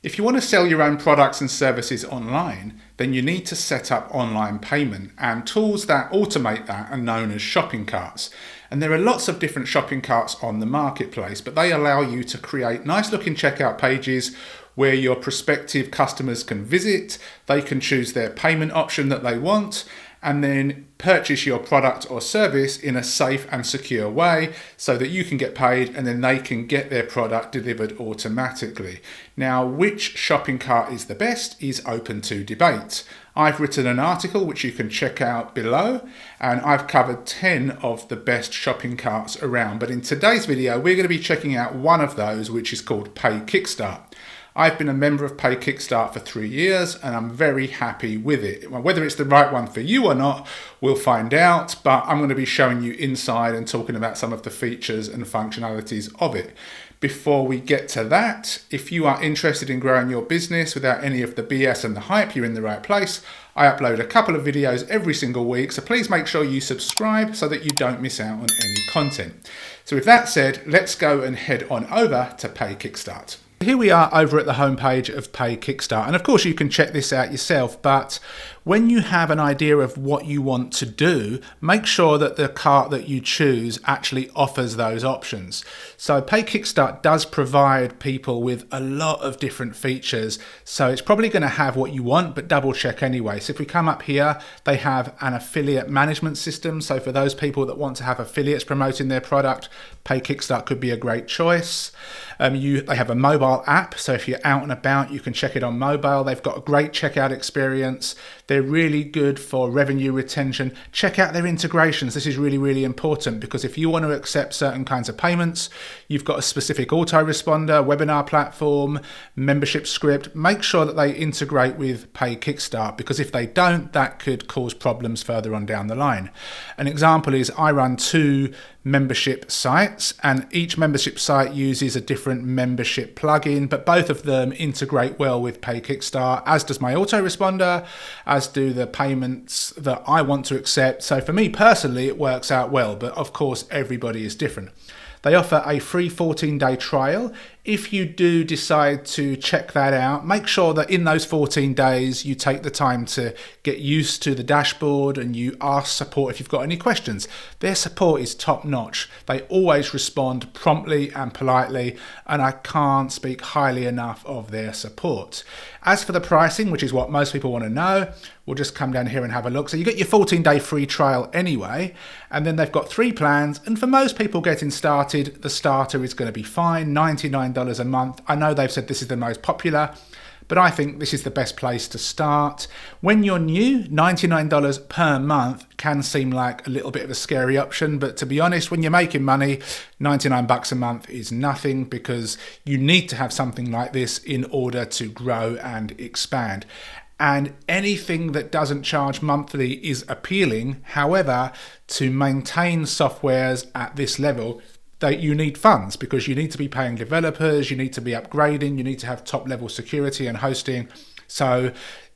If you want to sell your own products and services online, then you need to set up online payment, and tools that automate that are known as shopping carts. And there are lots of different shopping carts on the marketplace, but they allow you to create nice looking checkout pages where your prospective customers can visit, they can choose their payment option that they want, and then purchase your product or service in a safe and secure way so that you can get paid and then they can get their product delivered automatically. Now, which shopping cart is the best is open to debate. I've written an article which you can check out below, and I've covered 10 of the best shopping carts around. But in today's video, we're going to be checking out one of those, which is called PayKickstart. I've been a member of PayKickstart for 3 years and I'm very happy with it. Well, whether it's the right one for you or not, we'll find out, but I'm going to be showing you inside and talking about some of the features and functionalities of it. Before we get to that, if you are interested in growing your business without any of the BS and the hype, you're in the right place. I upload a couple of videos every single week, so please make sure you subscribe so that you don't miss out on any content. So with that said, let's go and head on over to PayKickstart. Here we are over at the homepage of PayKickstart, and of course you can check this out yourself, but when you have an idea of what you want to do, make sure that the cart that you choose actually offers those options. So PayKickstart does provide people with a lot of different features, so it's probably going to have what you want, but double check anyway. So if we come up here, they have an affiliate management system, so for those people that want to have affiliates promoting their product, PayKickstart could be a great choice. They have a mobile app, so if you're out and about, you can check it on mobile. They've got a great checkout experience. They're really good for revenue retention. Check out their integrations. This is really, really important because if you want to accept certain kinds of payments, you've got a specific autoresponder, webinar platform, membership script. Make sure that they integrate with PayKickstart, because if they don't, that could cause problems further on down the line. An example is I run 2 membership sites, and each membership site uses a different membership plugin, but both of them integrate well with PayKickstart, as does my autoresponder, as do the payments that I want to accept. So for me personally, it works out well, but of course everybody is different. They offer a free 14-day trial. If you do decide to check that out, make sure that in those 14 days you take the time to get used to the dashboard and you ask support if you've got any questions. Their support is top notch. They always respond promptly and politely, and I can't speak highly enough of their support. As for the pricing, which is what most people want to know, we'll just come down here and have a look. So you get your 14-day free trial anyway, and then they've got 3 plans, and for most people getting started, the starter is going to be fine, $99 a month. I know they've said this is the most popular, but I think this is the best place to start. When you're new, $99 per month can seem like a little bit of a scary option, but to be honest, when you're making money, 99 bucks a month is nothing, because you need to have something like this in order to grow and expand. And anything that doesn't charge monthly is appealing. However, to maintain softwares at this level, that you need funds, because you need to be paying developers, you need to be upgrading, you need to have top level security and hosting. So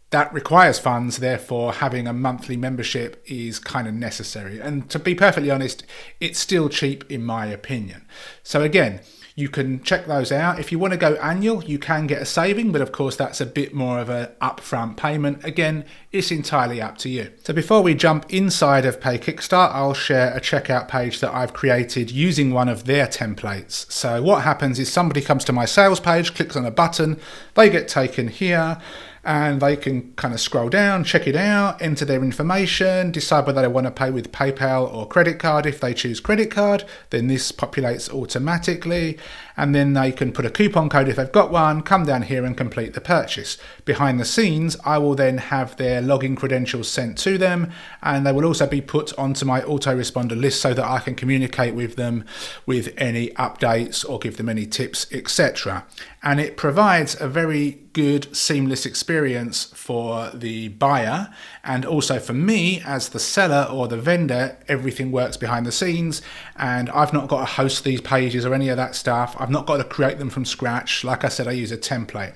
that requires funds, therefore having a monthly membership is kind of necessary. And to be perfectly honest, it's still cheap in my opinion. So again, you can check those out. If you want to go annual, you can get a saving, but of course that's a bit more of an upfront payment. Again, it's entirely up to you. So before we jump inside of PayKickstart, I'll share a checkout page that I've created using one of their templates. So what happens is somebody comes to my sales page, clicks on a button, they get taken here, and they can kind of scroll down, check it out, enter their information, decide whether they want to pay with PayPal or credit card. If they choose credit card, then this populates automatically, and then they can put a coupon code if they've got one, come down here and complete the purchase. Behind the scenes, I will then have their login credentials sent to them, and they will also be put onto my autoresponder list so that I can communicate with them with any updates or give them any tips, etc. And it provides a very good seamless experience for the buyer, and also for me as the seller or the vendor. Everything works behind the scenes, and I've not got to host these pages or any of that stuff. I've not got to create them from scratch. Like I said, I use a template.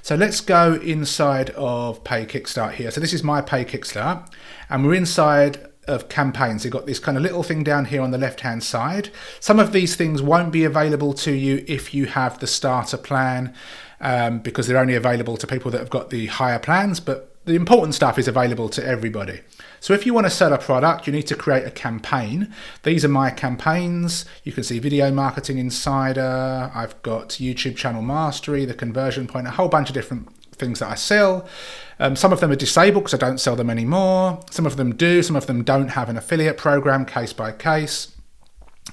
So let's go inside of PayKickstart here. So this is my PayKickstart, and we're inside of campaigns. You've got this kind of little thing down here on the left hand side. Some of these things won't be available to you if you have the starter plan. because they're only available to people that have got the higher plans, but the important stuff is available to everybody. So if you want to sell a product, you need to create a campaign. These are my campaigns. You can see Video Marketing Insider. I've got YouTube Channel Mastery, the Conversion Point, a whole bunch of different things that I sell. Some of them are disabled because I don't sell them anymore. Some of them do, some of them don't have an affiliate program, case by case.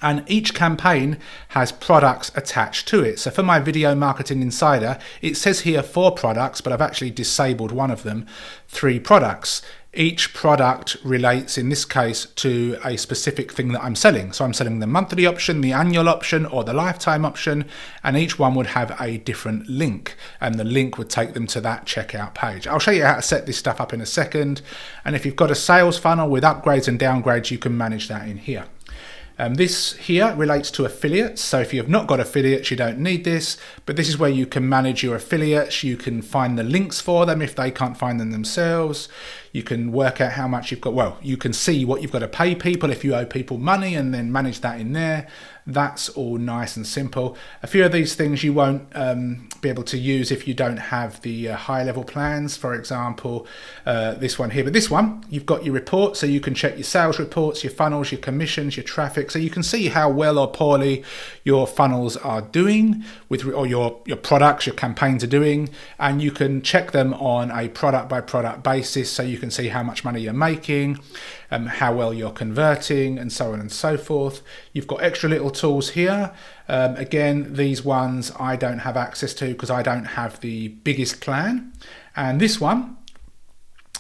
And each campaign has products attached to it. So for my Video Marketing Insider, it says here 4 products, but I've actually disabled one of them, 3 products. Each product relates, in this case, to a specific thing that I'm selling. So I'm selling the monthly option, the annual option, or the lifetime option, and each one would have a different link, and the link would take them to that checkout page. I'll show you how to set this stuff up in a second. And if you've got a sales funnel with upgrades and downgrades, you can manage that in here. This here relates to affiliates. So if you have not got affiliates, you don't need this, but this is where you can manage your affiliates. You can find the links for them if they can't find them themselves. You can work out how much you've got. Well, you can see what you've got to pay people if you owe people money, and then manage that in there. That's all nice and simple. A few of these things you won't be able to use if you don't have the high level plans. For example, this one here, but this one, you've got your report, so you can check your sales reports, your funnels, your commissions, your traffic, so you can see how well or poorly your funnels are doing or your products, your campaigns are doing, and you can check them on a product by product basis, so you can see how much money you're making, how well you're converting, and so on and so forth. You've got extra little tools here. Again, these ones I don't have access to because I don't have the biggest plan. And this one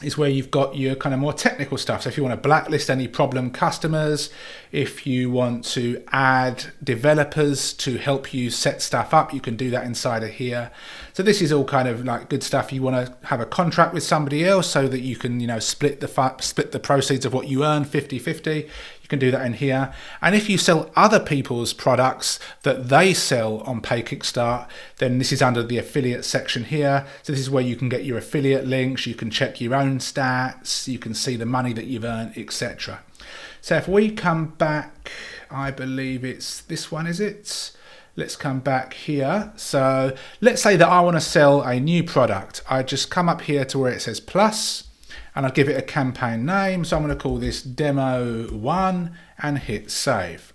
is where you've got your kind of more technical stuff. So if you want to blacklist any problem customers, if you want to add developers to help you set stuff up, you can do that inside of here. So this is all kind of like good stuff. You want to have a contract with somebody else so that you can, split the proceeds of what you earn 50-50. You can do that in here. And if you sell other people's products that they sell on PayKickstart, then this is under the affiliate section here. So this is where you can get your affiliate links, you can check your own stats, you can see the money that you've earned, etc. So if we come back, I believe it's this one, is it? Let's come back here. So let's say that I want to sell a new product. I just come up here to where it says plus, and I'll give it a campaign name. So I'm going to call this Demo 1 and hit save.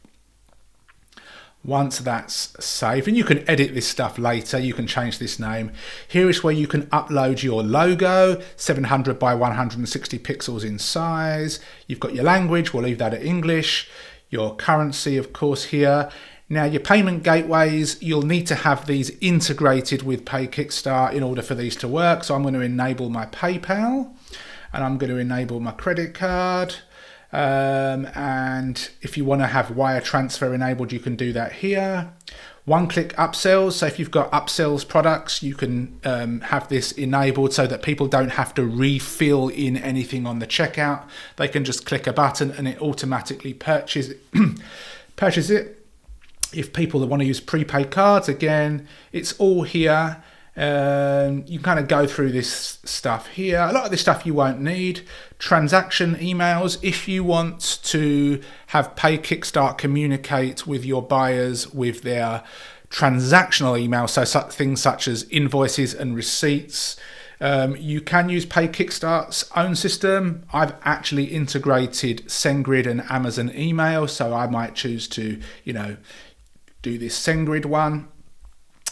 Once that's saved, and you can edit this stuff later, you can change this name. Here is where you can upload your logo, 700 by 160 pixels in size. You've got your language, we'll leave that at English. Your currency, of course, here. Now, your payment gateways, you'll need to have these integrated with PayKickstart in order for these to work. So I'm going to enable my PayPal, and I'm going to enable my credit card. And if you want to have wire transfer enabled, you can do that here. One-click upsells. So if you've got upsells products, you can have this enabled so that people don't have to refill in anything on the checkout. They can just click a button and it automatically purchases it. If people want to use prepaid cards, again, it's all here. You kind of go through this stuff here. A lot of this stuff you won't need. Transaction emails. If you want to have PayKickstart communicate with your buyers with their transactional emails, so things such as invoices and receipts, you can use PayKickstart's own system. I've actually integrated SendGrid and Amazon email, so I might choose to, do this SendGrid one.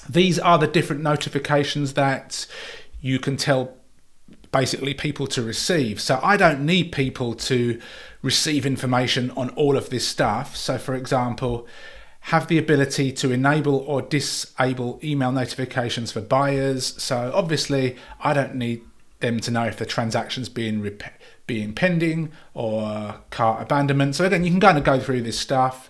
These are the different notifications that you can tell basically people to receive. So I don't need people to receive information on all of this stuff. So for example, have the ability to enable or disable email notifications for buyers. So obviously I don't need them to know if the transaction's being pending or cart abandonment. So again, you can kind of go through this stuff.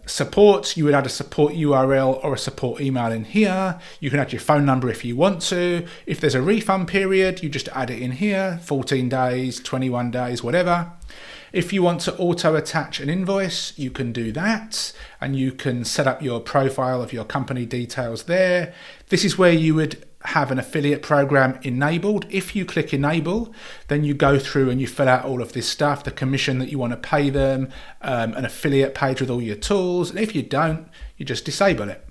Support, you would add a support URL or a support email in here. You can add your phone number if you want to. If there's a refund period, you just add it in here, 14 days, 21 days, whatever. If you want to auto attach an invoice, you can do that, and you can set up your profile of your company details there. This is where you would have an affiliate program enabled. If you click enable, then you go through and you fill out all of this stuff, the commission that you want to pay them, an affiliate page with all your tools. And if you don't, you just disable it.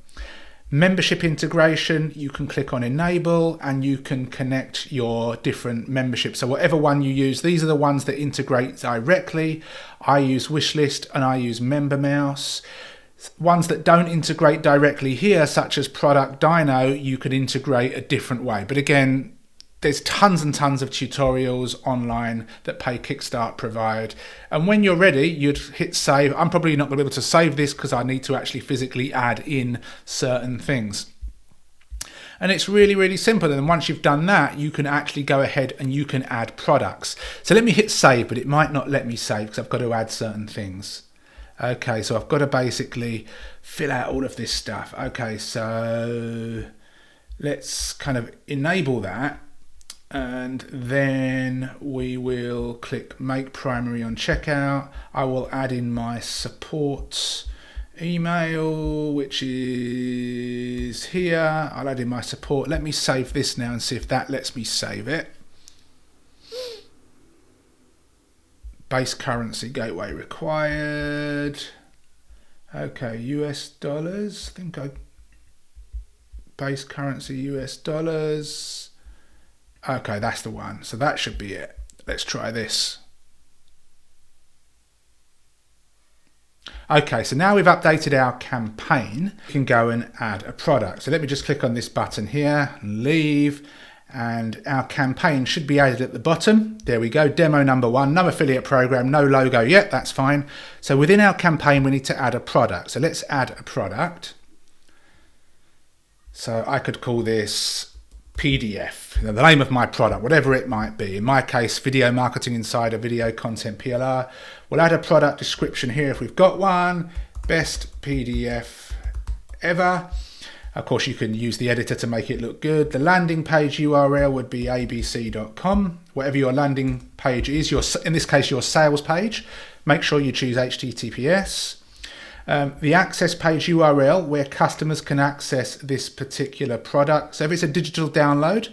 Membership integration, you can click on enable and you can connect your different memberships. So whatever one you use, these are the ones that integrate directly. I use Wishlist and I use MemberMouse. Ones that don't integrate directly here, such as Product Dino, you could integrate a different way. But again, there's tons and tons of tutorials online that PayKickstart provide. And when you're ready, you'd hit save. I'm probably not going to be able to save this because I need to actually physically add in certain things. And it's really, really simple. And once you've done that, you can actually go ahead and you can add products. So let me hit save, but it might not let me save because I've got to add certain things. Okay, so I've got to basically fill out all of this stuff. Okay, so let's kind of enable that. And then we will click make primary on checkout. I will add in my support email, which is here. I'll add in my support. Let me save this now and see if that lets me save it. Base currency gateway required. Okay, US dollars. Base currency US dollars. Okay, that's the one. So that should be it. Let's try this. Okay, so now we've updated our campaign. We can go and add a product. So let me just click on this button here and leave. And our campaign should be added at the bottom. There we go, demo number 1, no affiliate program, no logo yet, that's fine. So within our campaign, we need to add a product. So let's add a product. So I could call this PDF, the name of my product, whatever it might be. In my case, Video Marketing Insider, Video Content PLR. We'll add a product description here if we've got one. Best PDF ever. Of course, you can use the editor to make it look good. The landing page URL would be abc.com. Whatever your landing page is, in this case, your sales page, make sure you choose HTTPS. The access page URL where customers can access this particular product. So if it's a digital download,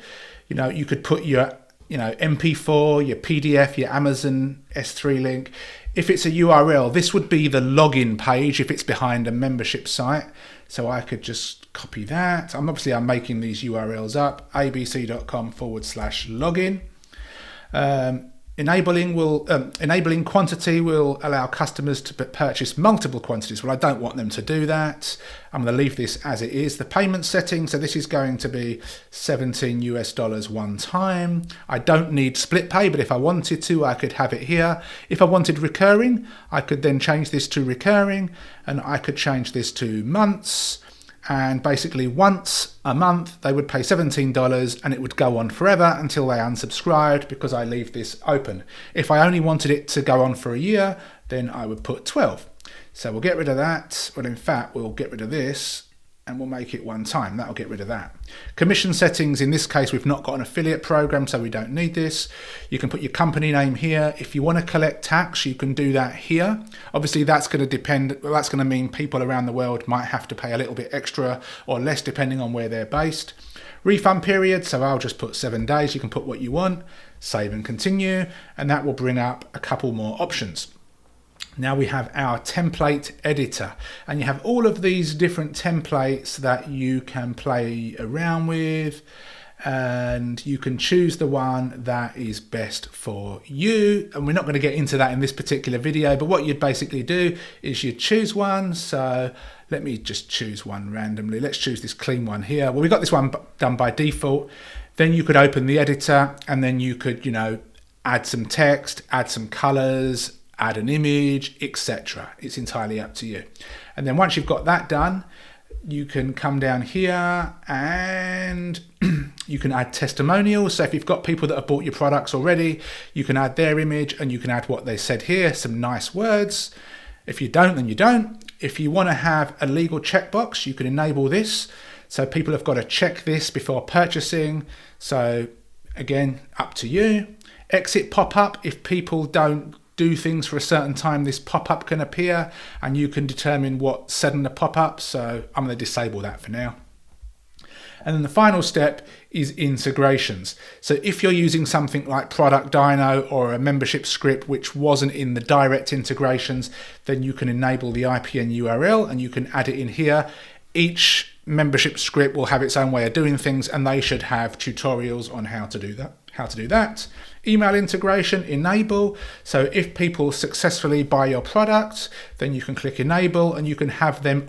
you could put your MP4, your PDF, your Amazon S3 link. If it's a URL, this would be the login page if it's behind a membership site. So I could just copy that. I'm making these URLs up, abc.com/login. Enabling quantity will allow customers to purchase multiple quantities. Well, I don't want them to do that. I'm going to leave this as it is. The payment setting, so this is going to be $17 US one time. I don't need split pay, but if I wanted to, I could have it here. If I wanted recurring, I could then change this to recurring, and I could change this to months. And basically once a month they would pay $17 and it would go on forever until they unsubscribed because I leave this open. If I only wanted it to go on for a year, then I would put 12. So we'll get rid of that. Well, in fact, we'll get rid of this and we'll make it one time. That'll get rid of that. Commission settings, in this case, we've not got an affiliate program, so we don't need this. You can put your company name here. If you want to collect tax, you can do that here. Obviously, that's going to mean people around the world might have to pay a little bit extra or less depending on where they're based. Refund period, so I'll just put 7 days. You can put what you want, save and continue, and that will bring up a couple more options. Now we have our template editor, and you have all of these different templates that you can play around with, and you can choose the one that is best for you. And we're not going to get into that in this particular video, but what you'd basically do is you'd choose one. So let me just choose one randomly. Let's choose this clean one here. Well, we got this one done by default. Then you could open the editor and then you could, add some text, add some colors, add an image, etc. It's entirely up to you. And then once you've got that done, you can come down here and you can add testimonials. So if you've got people that have bought your products already, you can add their image and you can add what they said here, some nice words. If you don't, then you don't. If you want to have a legal checkbox, you can enable this. So people have got to check this before purchasing. So again, up to you. Exit pop-up, if people don't do things for a certain time, this pop-up can appear and you can determine what's said in the pop-up. So I'm going to disable that for now. And then the final step is integrations. So if you're using something like Product Dino or a membership script which wasn't in the direct integrations, then you can enable the IPN URL and you can add it in here. Each membership script will have its own way of doing things, and they should have tutorials on how to do that. Email integration, enable. So if people successfully buy your product, then you can click enable and you can have them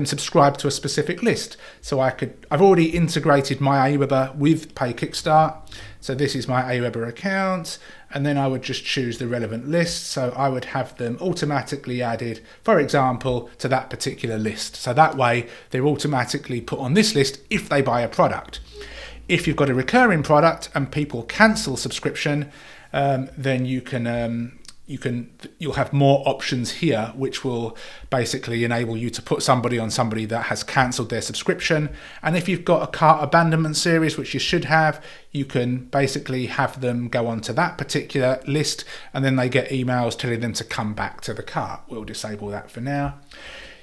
subscribe to a specific list. So I've already integrated my Aweber with PayKickstart. So this is my Aweber account, and then I would just choose the relevant list. So I would have them automatically added, for example, to that particular list. So that way they're automatically put on this list if they buy a product. If you've got a recurring product and people cancel subscription, then you'll have more options here, which will basically enable you to put somebody on somebody that has cancelled their subscription. And if you've got a cart abandonment series, which you should have, you can basically have them go onto that particular list, and then they get emails telling them to come back to the cart. We'll disable that for now.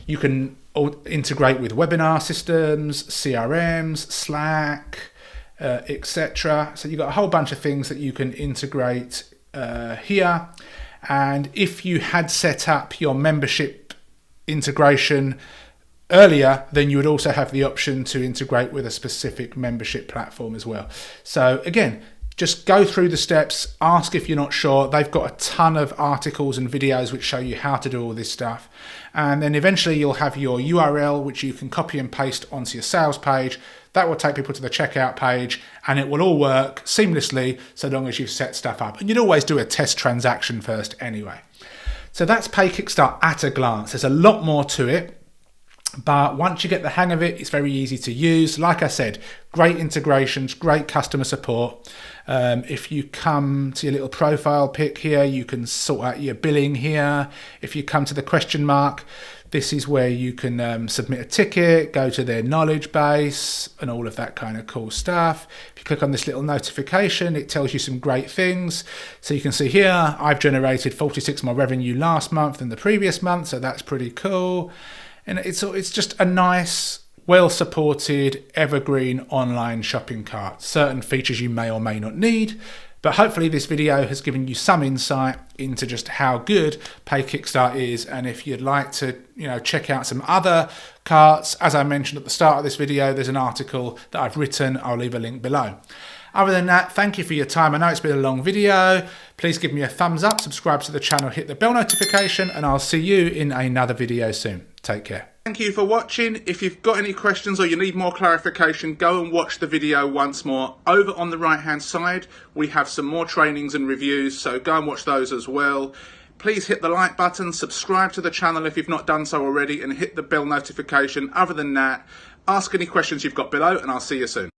You can integrate with webinar systems, CRMs, Slack, etc. So you've got a whole bunch of things that you can integrate here. And if you had set up your membership integration earlier, then you would also have the option to integrate with a specific membership platform as well. So again, just go through the steps, ask if you're not sure. They've got a ton of articles and videos which show you how to do all this stuff. And then eventually you'll have your URL, which you can copy and paste onto your sales page. That will take people to the checkout page, and it will all work seamlessly so long as you've set stuff up. And you'd always do a test transaction first anyway. So that's PayKickstart at a glance. There's a lot more to it, but once you get the hang of it, it's very easy to use. Like I said, great integrations, great customer support. If you come to your little profile pic here, you can sort out your billing here. If you come to the question mark, this is where you can submit a ticket, go to their knowledge base and all of that kind of cool stuff. If you click on this little notification, it tells you some great things. So you can see here, I've generated 46 more revenue last month than the previous month. So that's pretty cool. And it's just a nice, well-supported, evergreen online shopping cart. Certain features you may or may not need, but hopefully this video has given you some insight into just how good PayKickstart is. And if you'd like to, check out some other carts, as I mentioned at the start of this video, there's an article that I've written. I'll leave a link below. Other than that, thank you for your time. I know it's been a long video. Please give me a thumbs up, subscribe to the channel, hit the bell notification, and I'll see you in another video soon. Take care. Thank you for watching. If you've got any questions or you need more clarification, go and watch the video once more. Over on the right hand side, we have some more trainings and reviews, so go and watch those as well. Please hit the like button, subscribe to the channel if you've not done so already, and hit the bell notification. Other than that, ask any questions you've got below, and I'll see you soon.